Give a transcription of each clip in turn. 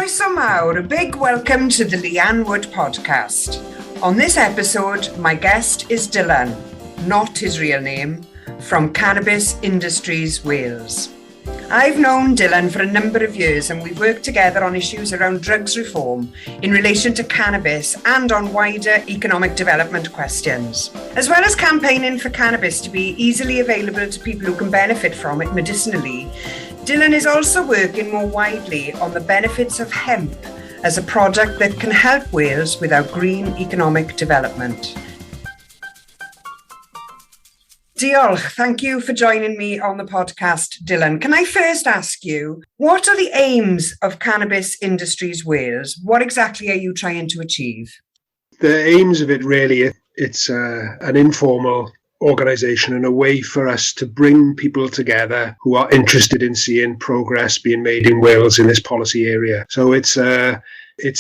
Croeso mawr, a big welcome to the Leanne Wood podcast. On this episode, my guest is Dylan, not his real name, from Cannabis Industries Wales. I've known Dylan for a number of years and we've worked together on issues around drugs reform in relation to cannabis and on wider economic development questions, as well as campaigning for cannabis to be easily available to people who can benefit from it medicinally. Dylan is also working more widely on the benefits of hemp as a product that can help Wales with our green economic development. Diolch, thank you for joining me on the podcast, Dylan. Can I first ask you, what are the aims of Cannabis Industries Wales? What exactly are you trying to achieve? The aims of it really, it's an informal organisation and a way for us to bring people together who are interested in seeing progress being made in Wales in this policy area. So it's a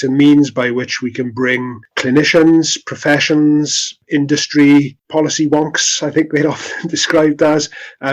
means by which we can bring clinicians, professions, industry, policy wonks, I think they're often described as,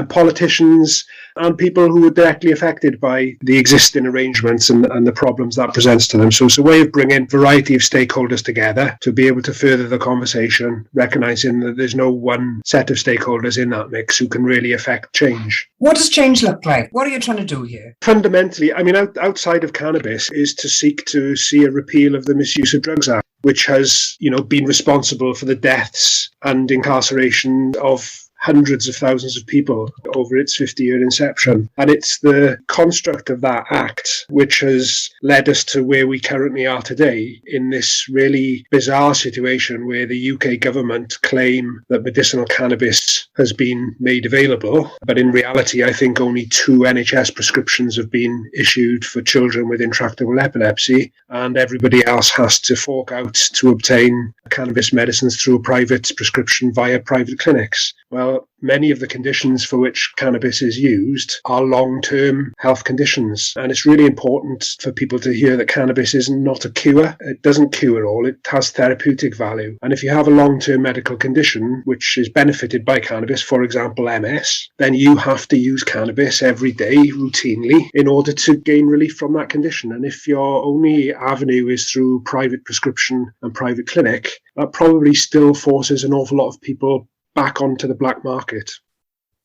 politicians and people who are directly affected by the existing arrangements and the problems that presents to them. So it's a way of bringing a variety of stakeholders together to be able to further the conversation, recognising that there's no one set of stakeholders in that mix who can really affect change. What does change look like? What are you trying to do here? Fundamentally, I mean, outside of cannabis is to seek to see a repeal of the Misuse of Drugs Act, which has, been responsible for the deaths and incarceration of hundreds of thousands of people over its 50-year inception. And it's the construct of that act which has led us to where we currently are today, in this really bizarre situation where the UK government claim that medicinal cannabis has been made available. But in reality, I think only 2 NHS prescriptions have been issued for children with intractable epilepsy, and everybody else has to fork out to obtain cannabis medicines through a private prescription via private clinics. Well, many of the conditions for which cannabis is used are long-term health conditions. And it's really important for people to hear that cannabis is not a cure. It doesn't cure all. It has therapeutic value. And if you have a long-term medical condition which is benefited by cannabis, for example, MS, then you have to use cannabis every day routinely in order to gain relief from that condition. And if your only avenue is through private prescription and private clinic, that probably still forces an awful lot of people back onto the black market.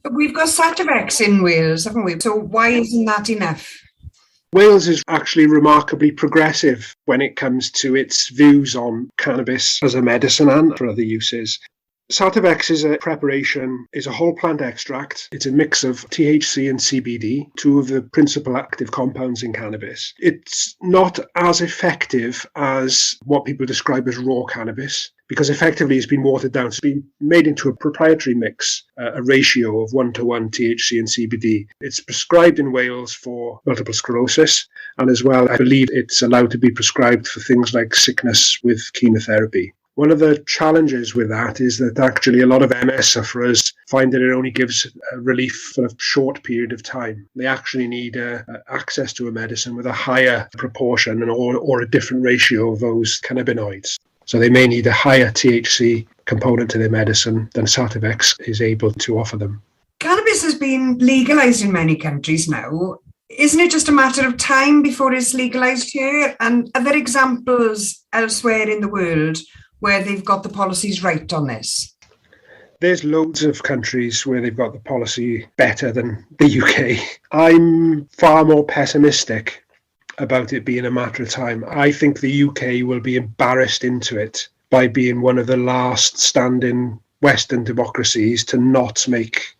But we've got Sativex in Wales, haven't we? So why isn't that enough? Wales is actually remarkably progressive when it comes to its views on cannabis as a medicine and for other uses. Sativex is a whole plant extract. It's a mix of THC and CBD, 2 of the principal active compounds in cannabis. It's not as effective as what people describe as raw cannabis, because effectively it's been watered down. It's been made into a proprietary mix, a ratio of 1-to-1 THC and CBD. It's prescribed in Wales for multiple sclerosis, and as well, I believe it's allowed to be prescribed for things like sickness with chemotherapy. One of the challenges with that is that actually a lot of MS sufferers find that it only gives relief for a short period of time. They actually need access to a medicine with a higher proportion or a different ratio of those cannabinoids. So they may need a higher THC component to their medicine than Sativex is able to offer them. Cannabis has been legalised in many countries now. Isn't it just a matter of time before it's legalised here? And are there examples elsewhere in the world where they've got the policies right on this? There's loads of countries where they've got the policy better than the UK. I'm far more pessimistic about it being a matter of time. I think the UK will be embarrassed into it by being one of the last standing Western democracies to not make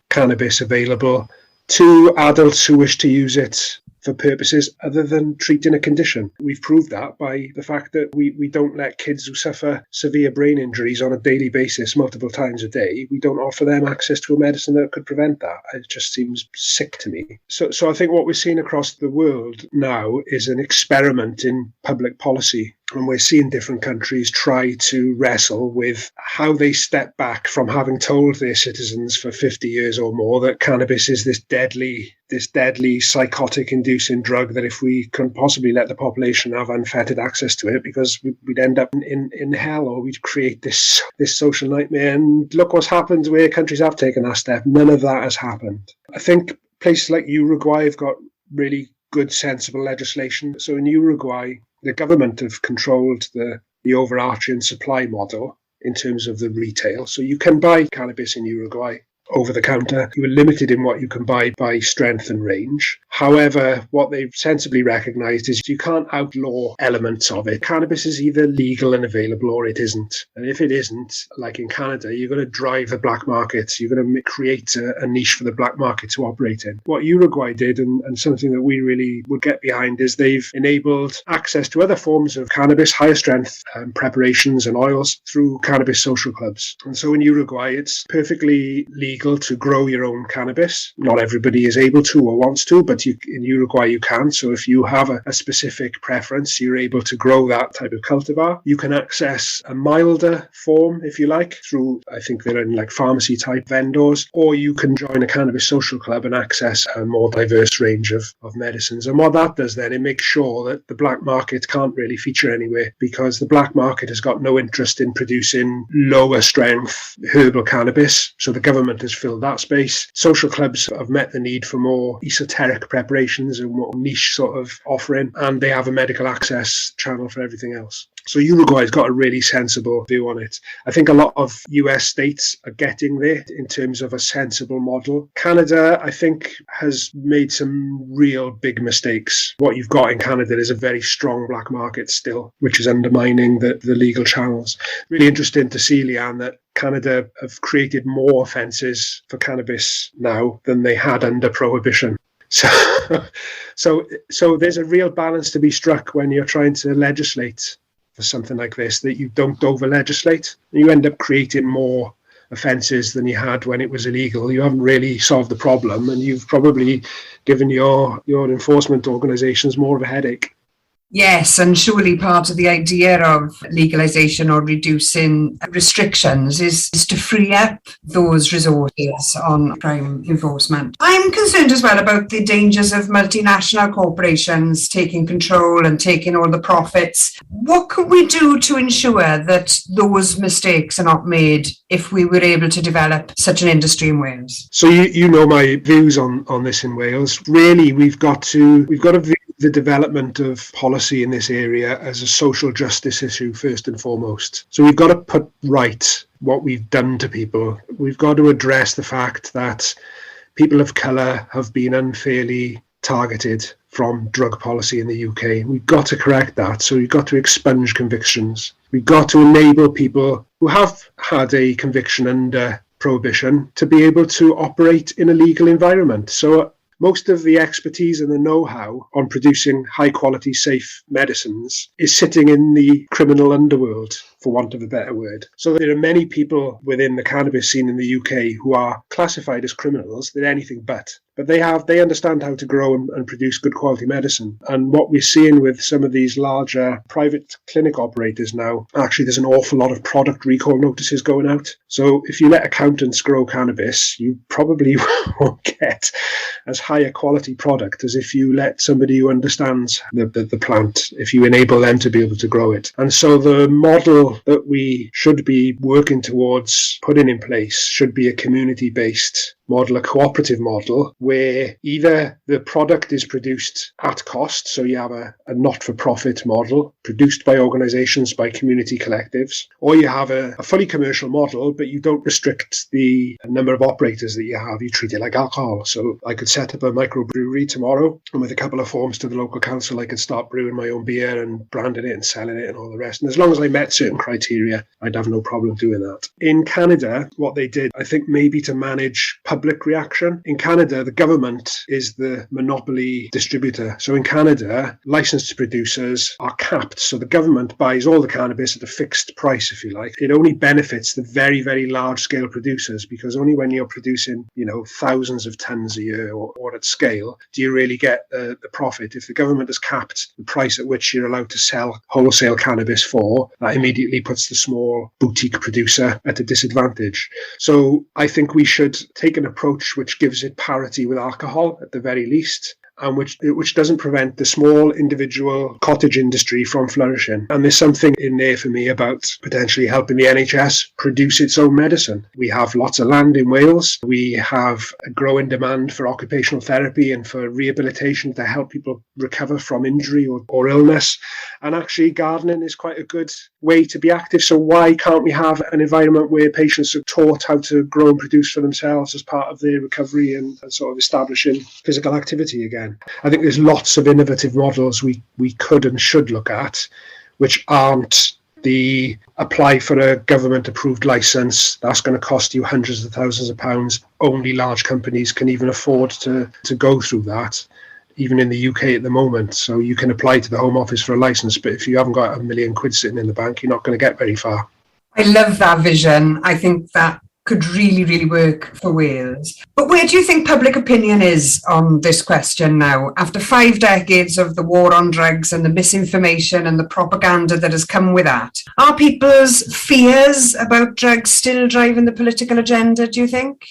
cannabis available to adults who wish to use it for purposes other than treating a condition. We've proved that by the fact that we don't let kids who suffer severe brain injuries on a daily basis multiple times a day, we don't offer them access to a medicine that could prevent that. It just seems sick to me. So I think what we're seeing across the world now is an experiment in public policy. And we're seeing different countries try to wrestle with how they step back from having told their citizens for 50 years or more that cannabis is this deadly psychotic-inducing drug that if we couldn't possibly let the population have unfettered access to it, because we'd end up in hell, or we'd create this social nightmare. And look what's happened where countries have taken that step. None of that has happened. I think places like Uruguay have got really good, sensible legislation. So in Uruguay, the government have controlled the overarching supply model in terms of the retail. So you can buy cannabis in Uruguay over the counter. You are limited in what you can buy by strength and range. However, what they've sensibly recognised is you can't outlaw elements of it. Cannabis is either legal and available or it isn't. And if it isn't, like in Canada, you're going to drive the black market. You're going to create a niche for the black market to operate in. What Uruguay did, and something that we really would get behind, is they've enabled access to other forms of cannabis, higher strength preparations and oils through cannabis social clubs. And so in Uruguay, it's perfectly legal to grow your own cannabis. Not everybody is able to or wants to, but in Uruguay you can. So if you have a specific preference, you're able to grow that type of cultivar. You can access a milder form, if you like, through, I think they're in like pharmacy type vendors, or you can join a cannabis social club and access a more diverse range of medicines. And what that does then, it makes sure that the black market can't really feature anywhere, because the black market has got no interest in producing lower strength herbal cannabis. So the government has filled that space. Social clubs have met the need for more esoteric preparations and more niche sort of offering, and they have a medical access channel for everything else. So Uruguay's got a really sensible view on it. I think a lot of US states are getting there in terms of a sensible model. Canada, I think, has made some real big mistakes. What you've got in Canada is a very strong black market still, which is undermining the legal channels. Really interesting to see, Leanne, that Canada have created more offences for cannabis now than they had under prohibition. So there's a real balance to be struck when you're trying to legislate for something like this, that you don't over-legislate. You end up creating more offences than you had when it was illegal. You haven't really solved the problem, and you've probably given your enforcement organisations more of a headache. Yes, and surely part of the idea of legalisation or reducing restrictions is to free up those resources on crime enforcement. I'm concerned as well about the dangers of multinational corporations taking control and taking all the profits. What could we do to ensure that those mistakes are not made if we were able to develop such an industry in Wales? So you know my views on this in Wales. Really, we've got to view the development of policy in this area as a social justice issue first and foremost. So we've got to put right what we've done to people. We've got to address the fact that people of colour have been unfairly targeted from drug policy in the UK. We've got to correct that. So we've got to expunge convictions. We've got to enable people who have had a conviction under prohibition to be able to operate in a legal environment. So most of the expertise and the know-how on producing high-quality, safe medicines is sitting in the criminal underworld, for want of a better word. So there are many people within the cannabis scene in the UK who are classified as criminals. They're anything but they understand how to grow and produce good quality medicine. And what we're seeing with some of these larger private clinic operators now, actually there's an awful lot of product recall notices going out. So if you let accountants grow cannabis, you probably won't get as high a quality product as if you let somebody who understands the plant, if you enable them to be able to grow it. And so the model that we should be working towards putting in place should be a community-based model, a cooperative model, where either the product is produced at cost, so you have a not-for-profit model produced by organisations, by community collectives, or you have a fully commercial model, but you don't restrict the number of operators that you have. You treat it like alcohol. So I could set up a microbrewery tomorrow, and with a couple of forms to the local council, I could start brewing my own beer and branding it and selling it and all the rest. And as long as I met certain criteria, I'd have no problem doing that. In Canada, what they did, I think maybe to manage public reaction. In Canada, the government is the monopoly distributor. So in Canada, licensed producers are capped. So the government buys all the cannabis at a fixed price, if you like. It only benefits the very, very large scale producers, because only when you're producing, thousands of tons a year or at scale, do you really get the profit. If the government has capped the price at which you're allowed to sell wholesale cannabis for, that immediately puts the small boutique producer at a disadvantage. So I think we should take an approach which gives it parity with alcohol at the very least. and which doesn't prevent the small individual cottage industry from flourishing. And there's something in there for me about potentially helping the NHS produce its own medicine. We have lots of land in Wales. We have a growing demand for occupational therapy and for rehabilitation to help people recover from injury or illness. And actually gardening is quite a good way to be active. So why can't we have an environment where patients are taught how to grow and produce for themselves as part of their recovery and sort of establishing physical activity again? I think there's lots of innovative models we could and should look at, which aren't the apply for a government approved license. That's going to cost you hundreds of thousands of pounds. Only large companies can even afford to go through that, even in the UK at the moment. So you can apply to the Home Office for a license, but if you haven't got £1 million sitting in the bank, you're not going to get very far. I love that vision. I think that could really, really work for Wales. But where do you think public opinion is on this question now? After 5 decades of the war on drugs and the misinformation and the propaganda that has come with that, are people's fears about drugs still driving the political agenda, do you think?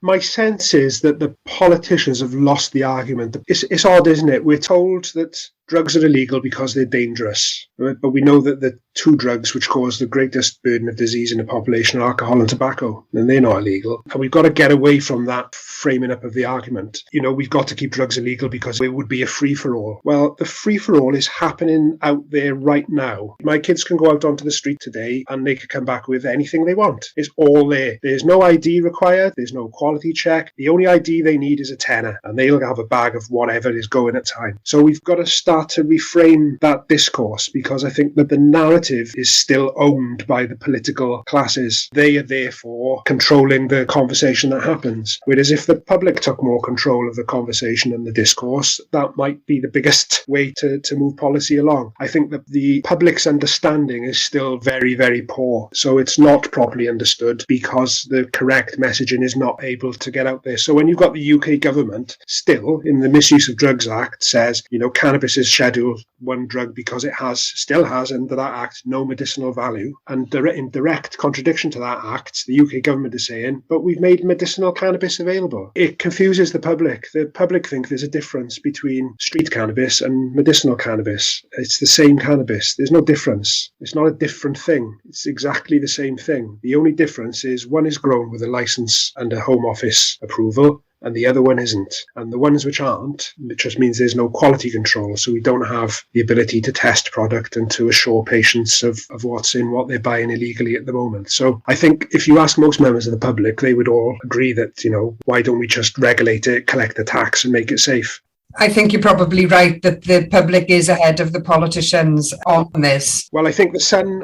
My sense is that the politicians have lost the argument. It's odd, isn't it? We're told that drugs are illegal because they're dangerous, right? But we know that the two drugs which cause the greatest burden of disease in the population are alcohol and tobacco, and they're not illegal. And we've got to get away from that framing up of the argument. You know, we've got to keep drugs illegal because it would be a free-for-all. Well, the free-for-all is happening out there right now. My kids can go out onto the street today and they can come back with anything they want. It's all there. There's no ID required. There's no quality check. The only ID they need is a tenner, and they'll have a bag of whatever is going at time. So we've got to start to reframe that discourse, because I think that the narrative is still owned by the political classes. They are therefore controlling the conversation that happens. Whereas if the public took more control of the conversation and the discourse, that might be the biggest way to move policy along. I think that the public's understanding is still very, very poor. So it's not properly understood because the correct messaging is not able to get out there. So when you've got the UK government still in the Misuse of Drugs Act says, you know, cannabis is Schedule 1 drug because it still has under that act no medicinal value, and in direct contradiction to that act, the UK government is saying, but we've made medicinal cannabis available. It confuses the public. The public think there's a difference between street cannabis and medicinal cannabis. It's the same cannabis. There's no difference. It's not a different thing. It's exactly the same thing. The only difference is one is grown with a license and a Home Office approval, and the other one isn't. And the ones which aren't, it just means there's no quality control. So we don't have the ability to test product and to assure patients of what's in what they're buying illegally at the moment. So I think if you ask most members of the public, they would all agree that, you know, why don't we just regulate it, collect the tax and make it safe? I think you're probably right that the public is ahead of the politicians on this. Well, I think the Sun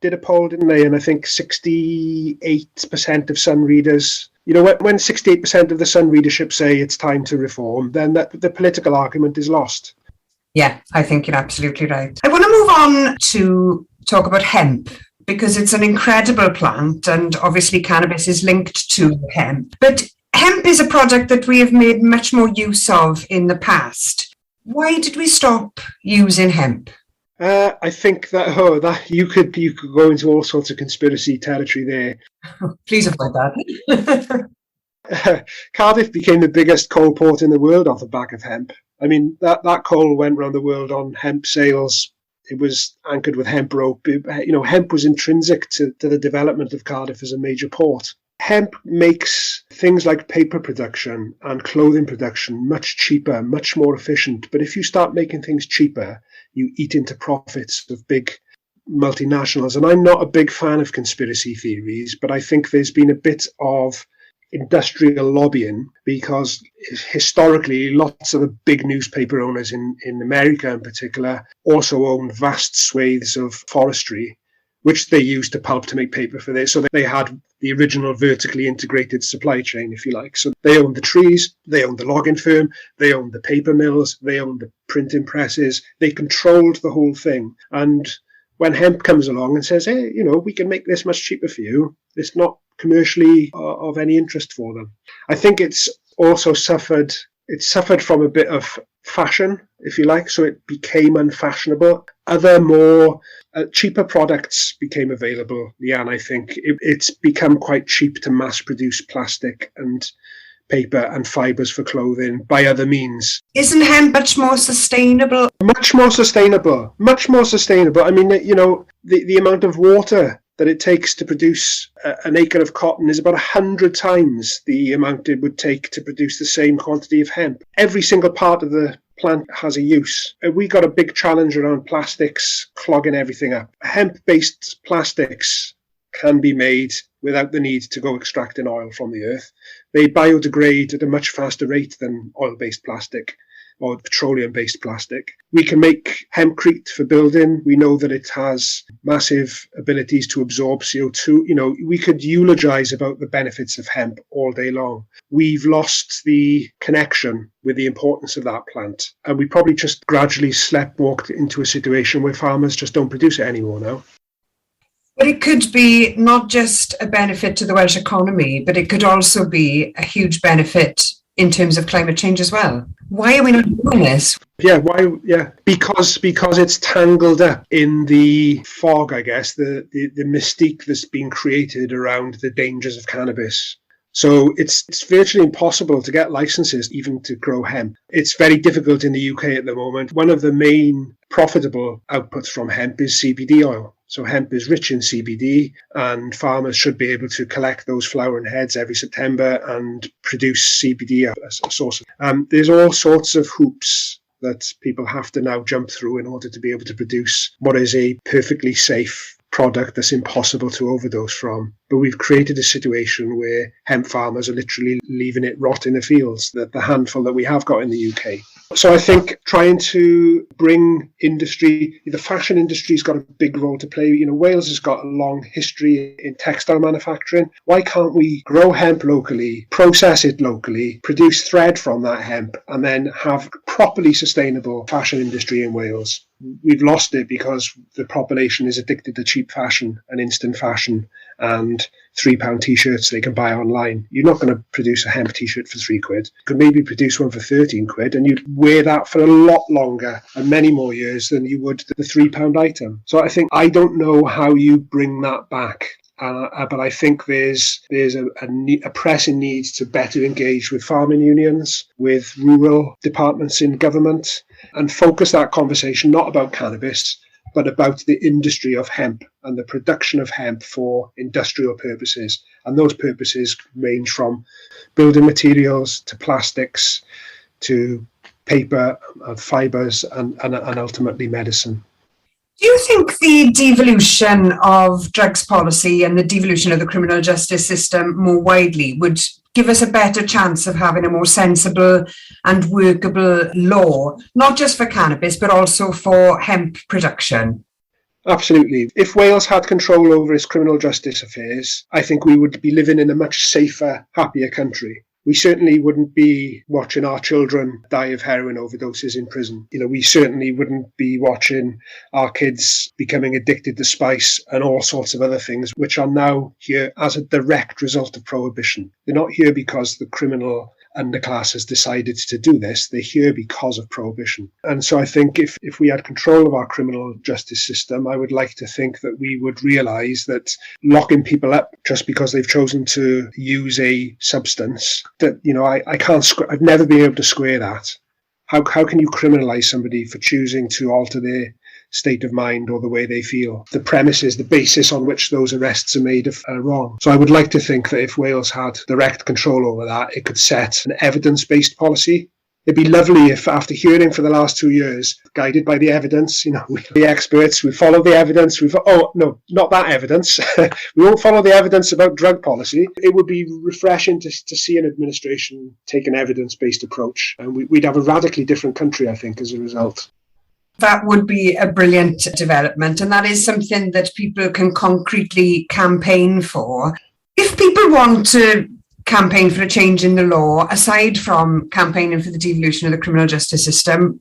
did a poll, didn't they? And I think 68% of Sun readers, you know, when 68% of the Sun readership say it's time to reform, then the political argument is lost. Yeah, I think you're absolutely right. I want to move on to talk about hemp, because it's an incredible plant and obviously cannabis is linked to hemp. But hemp is a product that we have made much more use of in the past. Why did we stop using hemp? I think that you could go into all sorts of conspiracy territory there. Please avoid that. Cardiff became the biggest coal port in the world off the back of hemp. I mean, that coal went around the world on hemp sails. It was anchored with hemp rope. Hemp was intrinsic to the development of Cardiff as a major port. Hemp makes things like paper production and clothing production much cheaper, much more efficient. But if you start making things cheaper, you eat into profits of big multinationals. And I'm not a big fan of conspiracy theories, but I think there's been a bit of industrial lobbying, because historically lots of the big newspaper owners in America in particular also own vast swathes of forestry, which they used to pulp to make paper for this. So they had the original vertically integrated supply chain, if you like. So they owned the trees, they owned the logging firm, they owned the paper mills, they owned the printing presses. They controlled the whole thing. And when hemp comes along and says, hey, you know, we can make this much cheaper for you, it's not commercially of any interest for them. I think it's also suffered from a bit of fashion, if you like, so it became unfashionable. Other more cheaper products became available, Leanne. I think it's become quite cheap to mass produce plastic, and paper and fibres for clothing by other means. Isn't hemp much more sustainable? Much more sustainable. I mean, the amount of water that it takes to produce an acre of cotton is about 100 times the amount it would take to produce the same quantity of hemp. Every single part of the plant has a use. We got a big challenge around plastics clogging everything up. Hemp-based plastics can be made without the need to go extracting oil from the earth. They biodegrade at a much faster rate than oil-based plastic or petroleum-based plastic. We can make hempcrete for building. We know that it has massive abilities to absorb CO2. We could eulogize about the benefits of hemp all day long. We've lost the connection with the importance of that plant. And we probably just gradually sleptwalked into a situation where farmers just don't produce it anymore now. But it could be not just a benefit to the Welsh economy, but it could also be a huge benefit in terms of climate change as well. Why are we not doing this? Because it's tangled up in the fog, I guess, the mystique that's been created around the dangers of cannabis. So it's virtually impossible to get licenses even to grow hemp. It's very difficult in the UK at the moment. One of the main profitable outputs from hemp is CBD oil. So hemp is rich in CBD, and farmers should be able to collect those flowering heads every September and produce CBD as a source. There's all sorts of hoops that people have to now jump through in order to be able to produce what is a perfectly safe product that's impossible to overdose from. But we've created a situation where hemp farmers are literally leaving it rot in the fields, the handful that we have got in the UK. So I think trying to bring industry, the fashion industry's got a big role to play. Wales has got a long history in textile manufacturing. Why can't we grow hemp locally, process it locally, produce thread from that hemp, and then have a properly sustainable fashion industry in Wales? We've lost it because the population is addicted to cheap fashion and instant fashion and £3 t-shirts they can buy online. You're not going to produce a hemp t-shirt for £3. You could maybe produce one for £13 and you'd wear that for a lot longer and many more years than you would the £3 item. So I don't know how you bring that back. But I think there's a pressing need to better engage with farming unions, with rural departments in government, and focus that conversation not about cannabis, but about the industry of hemp and the production of hemp for industrial purposes. And those purposes range from building materials to plastics to paper and fibres and ultimately medicine. Do you think the devolution of drugs policy and the devolution of the criminal justice system more widely would give us a better chance of having a more sensible and workable law, not just for cannabis, but also for hemp production? Absolutely. If Wales had control over its criminal justice affairs, I think we would be living in a much safer, happier country. We certainly wouldn't be watching our children die of heroin overdoses in prison. We certainly wouldn't be watching our kids becoming addicted to spice and all sorts of other things, which are now here as a direct result of prohibition. They're not here because the criminal underclass has decided to do this. They're here because of prohibition. And so I think if we had control of our criminal justice system, I would like to think that we would realise that locking people up just because they've chosen to use a substance, that, I've never been able to square that. How can you criminalise somebody for choosing to alter their state of mind or the way they feel? The premises, the basis on which those arrests are made are wrong. So I would like to think that if Wales had direct control over that, it could set an evidence-based policy. It'd be lovely if, after hearing for the last 2 years, guided by the evidence, the experts, we follow the evidence. Not that evidence. We won't follow the evidence about drug policy. It would be refreshing to see an administration take an evidence-based approach. And we'd have a radically different country, I think, as a result. That would be a brilliant development, and that is something that people can concretely campaign for. If people want to campaign for a change in the law, aside from campaigning for the devolution of the criminal justice system,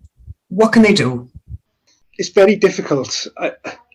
what can they do? It's very difficult.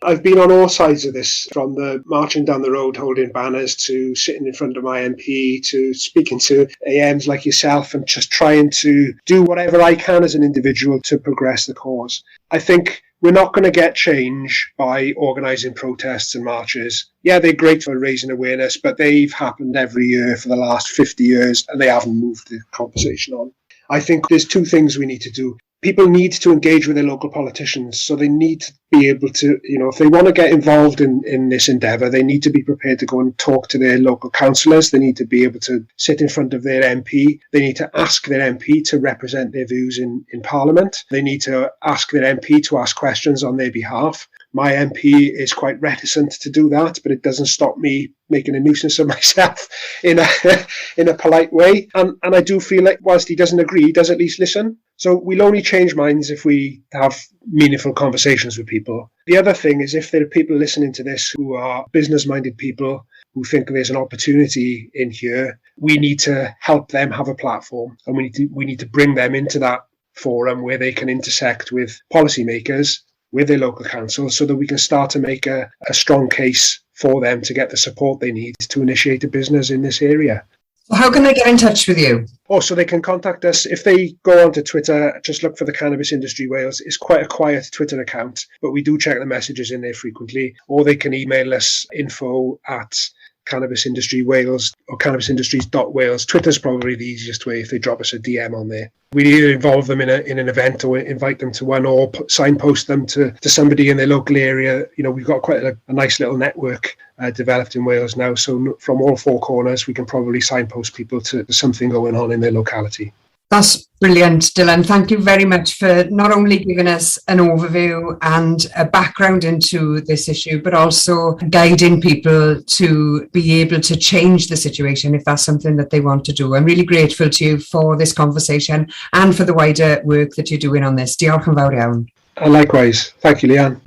I've been on all sides of this, from the marching down the road holding banners to sitting in front of my MP to speaking to AMs like yourself and just trying to do whatever I can as an individual to progress the cause. I think we're not going to get change by organising protests and marches. Yeah, they're great for raising awareness, but they've happened every year for the last 50 years and they haven't moved the conversation on. I think there's two things we need to do. People need to engage with their local politicians. So they need to be able to, if they want to get involved in this endeavour, they need to be prepared to go and talk to their local councillors. They need to be able to sit in front of their MP. They need to ask their MP to represent their views in Parliament. They need to ask their MP to ask questions on their behalf. My MP is quite reticent to do that, but it doesn't stop me making a nuisance of myself in a polite way. And I do feel like whilst he doesn't agree, he does at least listen. So we'll only change minds if we have meaningful conversations with people. The other thing is if there are people listening to this who are business-minded people who think there's an opportunity in here, we need to help them have a platform, and we need to bring them into that forum where they can intersect with policymakers, with their local council, so that we can start to make a strong case for them to get the support they need to initiate a business in this area. How can they get in touch with you? Also, they can contact us. If they go onto Twitter, just look for the Cannabis Industry Wales. It's quite a quiet Twitter account, but we do check the messages in there frequently. Or they can email us info@Cannabis Industry Wales or cannabisindustries.wales. Twitter's probably the easiest way if they drop us a DM on there. We either involve them in an event or invite them to one, or signpost them to somebody in their local area. We've got quite a nice little network developed in Wales now. So from all four corners, we can probably signpost people to something going on in their locality. That's brilliant, Dylan. Thank you very much for not only giving us an overview and a background into this issue, but also guiding people to be able to change the situation if that's something that they want to do. I'm really grateful to you for this conversation and for the wider work that you're doing on this. Diolch yn fawr iawn. Likewise. Thank you, Leanne.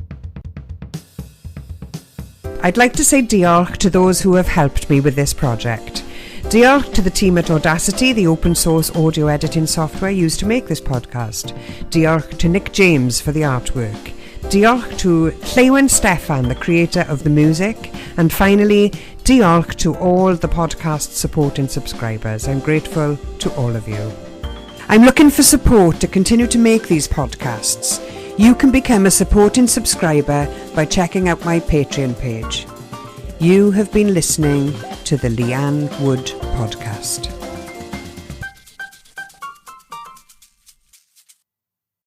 I'd like to say diolch to those who have helped me with this project. Diolch to the team at Audacity, the open source audio editing software used to make this podcast. Diolch to Nick James for the artwork. Diolch to Llewyn Steffan, the creator of the music. And finally, diolch to all the podcast supporting subscribers. I'm grateful to all of you. I'm looking for support to continue to make these podcasts. You can become a supporting subscriber by checking out my Patreon page. You have been listening to the Leanne Wood Podcast.